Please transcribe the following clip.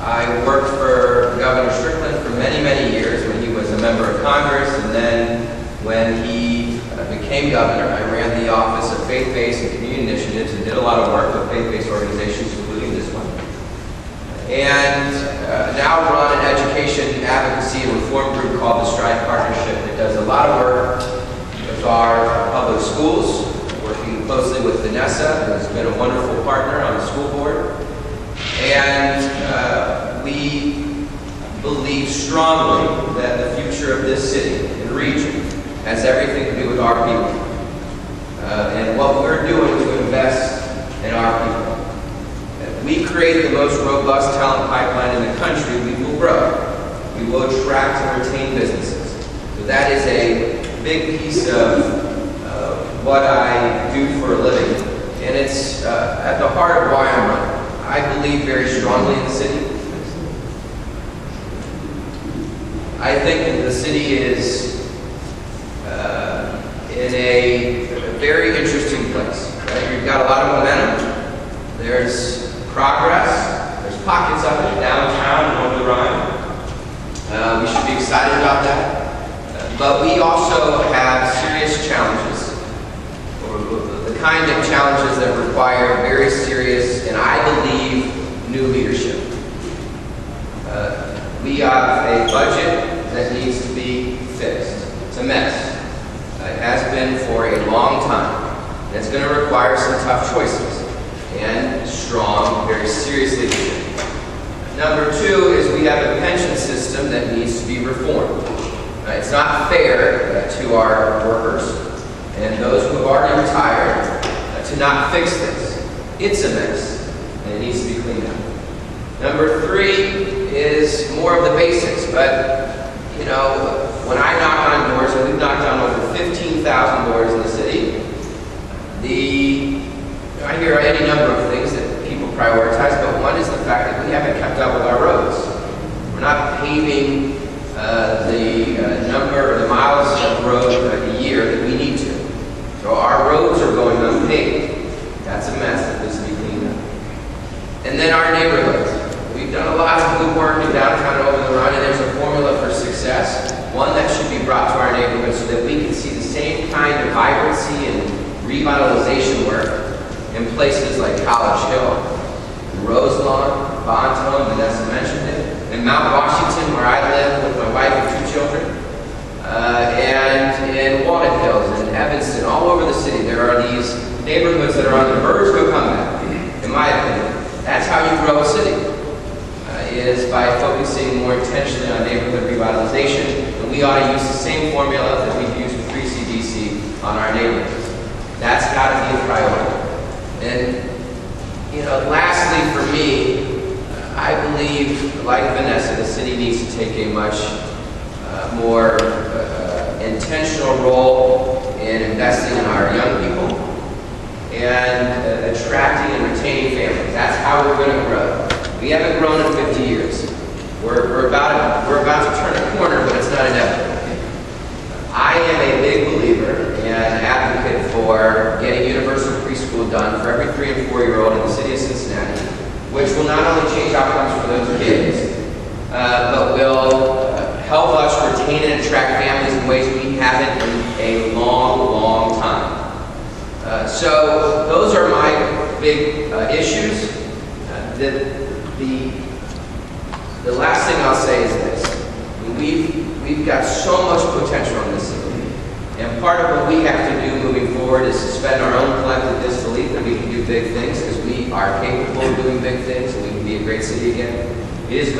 I worked for Governor Strickland for many, many years when he was a member of Congress, and then when he became governor, I ran the Office of Faith-Based and Community Initiatives and did a lot of work with faith-based organizations, including this one. And now run an education advocacy and reform group called the Stride Partnership that does a lot of work with our public schools, working closely with Vanessa, who's been a wonderful partner on the school board. And we believe strongly that the future of this city and region has everything to do with our people. And what we're doing to invest in our people. If we create the most robust talent pipeline in the country, we will grow. We will attract and retain businesses. So that is a big piece of what I do for a living. And it's at the heart of why I'm running. I believe very strongly in the city. I think that the city is in a very interesting place. Right? We've got a lot of momentum. There's progress. There's pockets of it downtown and over the Rhine. We should be excited about that. But we also have serious challenges, or the kind of challenges that require very serious, and I believe, new leadership. We have a budget that needs to be fixed. It's a mess. It has been for a long time. And it's going to require some tough choices and strong, very serious leadership. Number two is we have a pension system that needs to be reformed. It's not fair to our workers and those who have already retired to not fix this. It's a mess, and it needs to be cleaned up. Number three is more of the basics, but you know, when I knock on doors, and we've knocked on over 15,000 doors in the city, I hear any number of things that people prioritize, but one is the fact that we haven't kept up with our roads. We're not paving the number or the miles of road a year that we need to. So our roads are going unpaved. That's a mess that needs to be cleaned up. And then our neighborhoods. We've done a lot of good work in downtown and over the Rhine, and there's a formula for success, one that should be brought to our neighborhoods so that we can see the same kind of vibrancy and revitalization work in places like College Hill, Roselawn, Bonton, Vanessa mentioned it, in Mount Washington, where I live with my wife and 2 children, and in Walnut Hills and Evanston, all over the city. There are these neighborhoods that are on the verge of a comeback, in my opinion. That's how you grow a city, is by focusing more intentionally on neighborhood revitalization. And we ought to use the same formula that we've used with 3CDC on our neighborhoods. That's got to be a priority. And, you know, lastly for me, I believe, like Vanessa, the city needs to take a much more intentional role in investing in our young people and attracting and retaining families. That's how we're going to grow. We haven't grown in 50 years. We're about to turn a corner, but it's not inevitable. I am a big believer and advocate for getting universal preschool done for every 3 and 4-year-old in the city of Cincinnati, which will not only change outcomes for those kids, but will help us retain and attract families in ways we haven't in a long, long time. So those are my big issues. The last thing I'll say is this. We've got so much potential in this city. And part of what we have to do moving forward is suspend our own collective disbelief that we can do big things, because we are capable of doing big things and we can be a great city again. It is